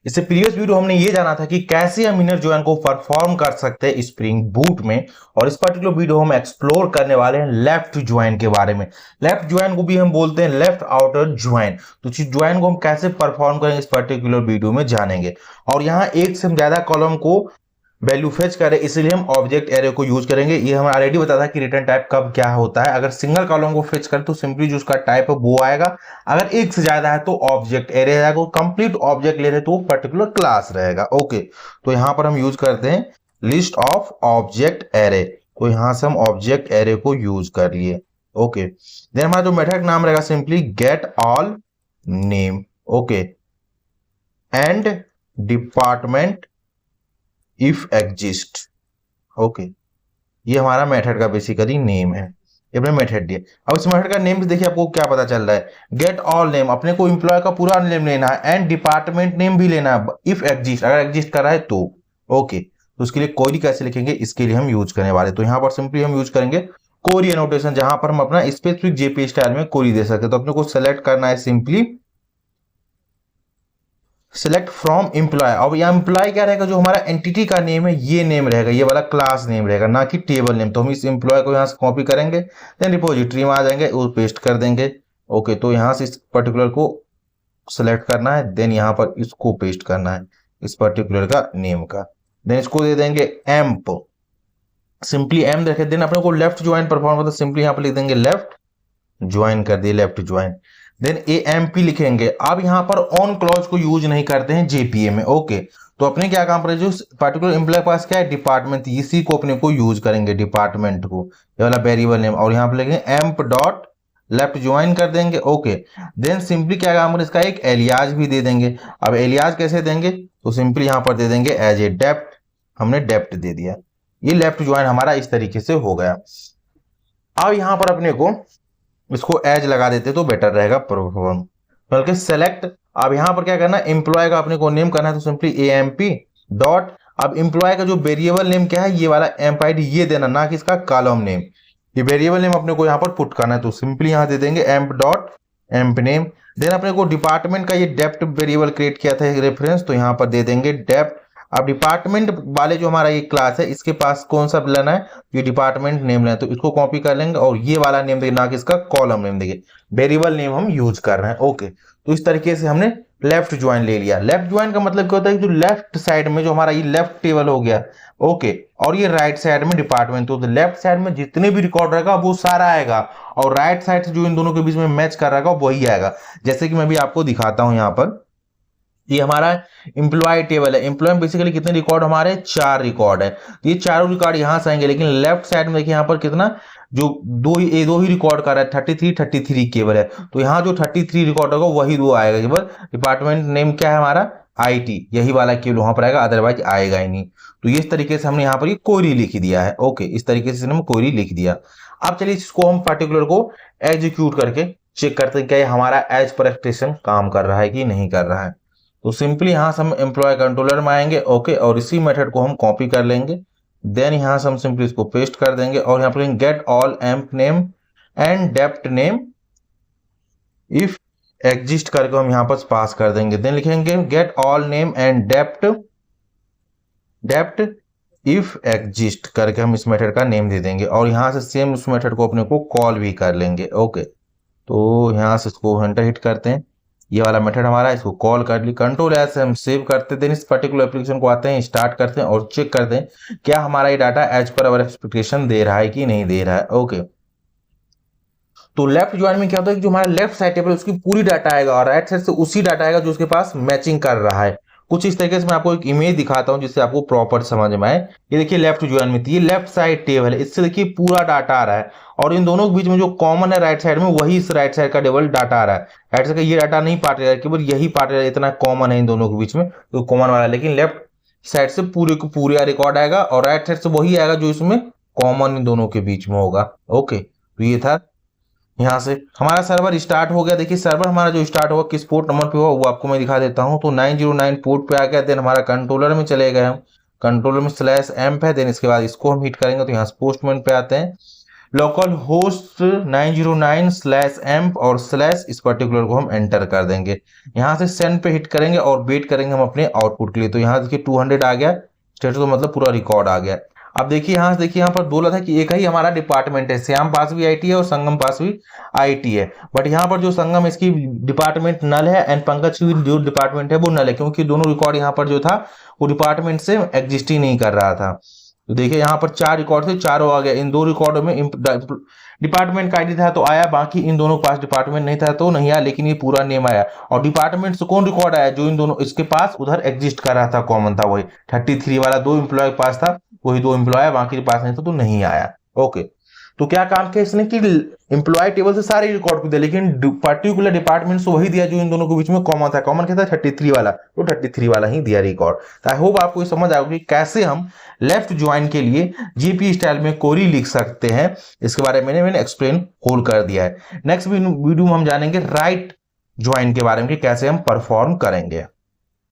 इससे previous video हमने ये जाना था कि कैसे हम इनर जॉइन को परफॉर्म कर सकते हैं स्प्रिंग बूट में, और इस पर्टिकुलर वीडियो हम एक्सप्लोर करने वाले हैं लेफ्ट जॉइन के बारे में। लेफ्ट जॉइन को भी हम बोलते हैं लेफ्ट आउटर जॉइन। तो इस जॉइन को हम कैसे परफॉर्म करेंगे इस पर्टिकुलर वीडियो में जानेंगे। और यहाँ एक से ज्यादा कॉलम को वैल्यू फेच करें, इसलिए हम ऑब्जेक्ट एरे को यूज करेंगे। ये हमें ऑलरेडी बताया था कि रिटर्न टाइप कब क्या होता है। अगर सिंगल कॉलम को फेच करें तो सिंपली जो उसका टाइप है वो आएगा, अगर एक से ज्यादा है तो ऑब्जेक्ट एरे आएगा, कंप्लीट ऑब्जेक्ट ले रहे तो पर्टिकुलर क्लास रहेगा। ओके, तो यहां पर हम यूज करते हैं लिस्ट ऑफ ऑब्जेक्ट एरे। तो यहां से हम ऑब्जेक्ट एरे को यूज कर लिए। ओके, देन हमारा जो मेथड नाम रहेगा simply get all name. Okay, and department if exist. Okay, ये हमारा मेथड का बेसिकली नेम है। ये अपने मेथड दिया। अब इस मेथड का नेम से देखिए आपको क्या पता चल रहा है। गेट ऑल नेम, अपने को एम्प्लॉय का पूरा नेम लेना है, एंड डिपार्टमेंट नेम भी लेना है इफ एग्जिस्ट, अगर एग्जिस्ट कर रहा है तो। ओके, तो उसके लिए क्वेरी कैसे लिखेंगे इसके लिए हम यूज करने वाले। तो यहाँ पर सिंपली हम यूज करेंगे क्वेरी एनोटेशन, जहां पर हम अपना स्पेसिफिक जेपी स्टाइल में क्वेरी दे सकते हैं। तो अपने को सेलेक्ट करना है सिंपली सिलेक्ट फ्रॉम एम्प्लॉय। अब यहाँ एम्प्लॉय क्या रहेगा, जो हमारा एंटिटी का नेम है ये नेम रहेगा, ये वाला क्लास नेम रहेगा, ना कि टेबल नेम। तो हम इस एम्प्लॉय को यहाँ से कॉपी करेंगे, देन रिपोजिटरी में आ जाएंगे और पेस्ट कर देंगे। ओके, तो यहाँ से इस पर्टिकुलर को सिलेक्ट करना है, देन यहाँ पर इसको पेस्ट करना है इस पर्टिकुलर का नेम का, देन इसको दे देंगे एम्प, सिंपली एम रखे। देन अपने को लेफ्ट ज्वाइन परफॉर्म करते सिंपली यहाँ पर लिख देंगे लेफ्ट ज्वाइन कर दिए, लेफ्ट ज्वाइन। देन AMP लिखेंगे। अब यहां पर ऑन क्लॉज को यूज नहीं करते हैं JPA में। ओके, तो अपने क्या काम करें, जो पर्टिकुलर एम्प्लॉय के पास क्या है डिपार्टमेंट, इसी को अपने को यूज करेंगे डिपार्टमेंट को, ये वाला वेरिएबल नेम। और यहाँ पर लिखेंगे एम्प डॉट लेफ्ट ज्वाइन कर देंगे। ओके, देन सिंपली क्या काम करें, इसका एक एलियाज भी दे देंगे। अब एलियाज कैसे देंगे, तो सिंपली यहाँ पर दे देंगे एज ए डेप्ट, हमने डेप्ट दे दिया। ये लेफ्ट ज्वाइन हमारा इस तरीके से हो गया। अब यहाँ पर अपने को इसको एज लगा देते तो बेटर रहेगा परफॉर्म, बल्कि सेलेक्ट। अब यहां पर क्या करना है, एम्प्लॉय का अपने को नेम करना है, तो सिंपली AMP डॉट, अब एम्प्लॉय का जो वेरिएबल नेम क्या है, ये वाला एम्प आईडी ये देना, ना कि इसका कॉलम नेम। ये वेरिएबल नेम अपने को यहाँ पर पुट करना है, तो सिंपली यहाँ दे देंगे emp dot emp name. Then अपने को डिपार्टमेंट का ये डेप्ट वेरिएबल क्रिएट किया था रेफरेंस, तो यहाँ पर दे देंगे डेप्ट। अब डिपार्टमेंट वाले जो हमारा ये क्लास है इसके पास कौन सा लेना है, ये डिपार्टमेंट नेम लेना है, तो इसको कॉपी कर लेंगे और ये वाला नेम देंगे, ना कि इसका कॉलम नेम देंगे, वेरिएबल नेम हम यूज कर रहे हैं। ओके, तो इस तरीके से हमने लेफ्ट ज्वाइन ले लिया। लेफ्ट ज्वाइन का मतलब क्या होता है, जो लेफ्ट साइड में जो हमारा ये लेफ्ट टेबल हो गया, ओके, और ये राइट साइड में डिपार्टमेंट, तो लेफ्ट साइड में जितने भी रिकॉर्ड रहेगा वो सारा आएगा, और राइट साइड से जो इन दोनों के बीच में मैच कर रहेगा वही आएगा। जैसे कि मैं भी आपको दिखाता हूं, यहाँ पर ये हमारा एम्प्लॉय टेबल है। एम्प्लॉय में बेसिकली कितने रिकॉर्ड हमारे, 4 रिकॉर्ड है। तो ये चारों रिकॉर्ड यहां से आएंगे, लेकिन लेफ्ट साइड में देखिए यहाँ पर कितना, जो दो ही रिकॉर्ड कर रहा है, 33 केवल है। तो यहाँ जो 33 रिकॉर्ड होगा वही दो आएगा केवल। डिपार्टमेंट नेम क्या है हमारा, IT, यही वाला केवल वहां पर आएगा, अदरवाइज आएगा ही नहीं। तो इस तरीके से हमने यहाँ पर ये क्वेरी लिख दिया है। ओके, इस तरीके से हमने क्वेरी लिख दिया। अब चलिए इसको हम पर्टिकुलर को एग्जीक्यूट करके चेक करते हैं क्या हमारा एज पर एक्सप्रेशन काम कर रहा है कि नहीं कर रहा है। तो सिंपली यहां से हम एम्प्लॉय कंट्रोलर में आएंगे। ओके, और इसी मेथड को हम कॉपी कर लेंगे, देन यहां से हम सिंपली इसको पेस्ट कर देंगे, और यहां पर get all emp name and dept name if exist करके हम यहां पर पास कर देंगे। देन लिखेंगे get all name and dept if exist करके हम इस मेथड का नेम दे देंगे, और यहां से सेम उस मेथड को अपने को कॉल भी कर लेंगे। ओके, तो यहां से इसको एंटर हिट करते हैं, ये वाला मेथड हमारा, इसको कॉल कर ली, कंट्रोल एस से हम सेव करते हैं। इस पर्टिकुलर एप्लीकेशन को आते हैं, स्टार्ट करते हैं और चेक करते हैं क्या हमारा ये data as per our expectation दे रहा है कि नहीं दे रहा है। ओके, तो लेफ्ट ज्वाइन में क्या होता है कि जो हमारा लेफ्ट साइड टेबल उसकी पूरी डाटा आएगा, और राइट साइड से उसी डाटा आएगा जो उसके पास मैचिंग कर रहा है। कुछ इस तरीके से मैं आपको एक इमेज दिखाता हूं जिससे आपको प्रॉपर समझ में आए। ये देखिए लेफ्ट ज्वाइन में थी, ये लेफ्ट साइड टेबल है, इससे देखिए पूरा डाटा आ रहा है, और इन दोनों के बीच में जो कॉमन है राइट साइड में, वही इस राइट साइड का टेबल डाटा आ रहा है। राइट साइड का ये डाटा नहीं पार्ट रहा है, केवल यही पार्ट रहा है, इतना कॉमन है इन दोनों के बीच में, तो कॉमन वाला। लेकिन लेफ्ट साइड से पूरे को पूरा रिकॉर्ड आएगा, और राइट साइड से वही आएगा जो इसमें कॉमन इन दोनों के बीच में होगा। ओके, तो ये था। यहाँ से हमारा सर्वर स्टार्ट हो गया। देखिए सर्वर हमारा जो स्टार्ट हुआ किस पोर्ट नंबर पे हुआ वो आपको मैं दिखा देता हूँ। तो 909 पोर्ट पे आ गया। देन हमारा कंट्रोलर में चले गए हम, कंट्रोलर में /एम्प है। देन इसके बाद इसको हम हिट करेंगे तो यहाँ से पोस्टमैन पे आते हैं। लोकल होस्ट 909/m और स्लैश इस पर्टिकुलर को हम एंटर कर देंगे। यहाँ से सेंड पे हिट करेंगे और वेट करेंगे हम अपने आउटपुट के लिए। तो यहाँ देखिए 200 आ गया, स्टेटस तो मतलब पूरा रिकॉर्ड आ गया। अब देखिए यहाँ से, देखिए यहाँ पर बोला था कि एक ही हमारा डिपार्टमेंट है, श्याम पास भी आईटी है और संगम पास भी आईटी है, बट यहाँ पर जो संगम इसकी डिपार्टमेंट नल है एंड पंकज की जो डिपार्टमेंट है वो नल है, क्योंकि दोनों रिकॉर्ड यहाँ पर जो था वो डिपार्टमेंट से एग्जिस्ट ही नहीं कर रहा था। तो देखिए यहाँ पर 4 रिकॉर्ड थे, चारों आ गए। इन 2 रिकॉर्डों में डिपार्टमेंट का आईडी था तो आया, बाकी इन दोनों के पास डिपार्टमेंट नहीं था तो नहीं आया, लेकिन ये पूरा नेम आया। और डिपार्टमेंट से कौन रिकॉर्ड आया, जो इन दोनों इसके पास उधर एग्जिस्ट कर रहा था, कॉमन था वही 33 वाला, 2 एम्प्लॉय के पास था वही 2 एम्प्लॉय आया, बाकी के पास नहीं था तो नहीं आया। ओके, तो क्या काम किया इसने कि एम्प्लॉय टेबल से सारे रिकॉर्ड को दिया, लेकिन पर्टिकुलर डिपार्टमेंट से वही दिया जो इन दोनों के बीच में कॉमन था। कॉमन क्या था, 33 वाला, तो 33 वाला ही दिया रिकॉर्ड। तो आई होप आपको समझ आएगा कि कैसे हम लेफ्ट ज्वाइन के लिए जीपी स्टाइल में क्वेरी लिख सकते हैं। इसके बारे में मैंने एक्सप्लेन होल कर दिया है। नेक्स्ट वीडियो में हम जानेंगे राइट ज्वाइन के बारे में कि कैसे हम परफॉर्म करेंगे।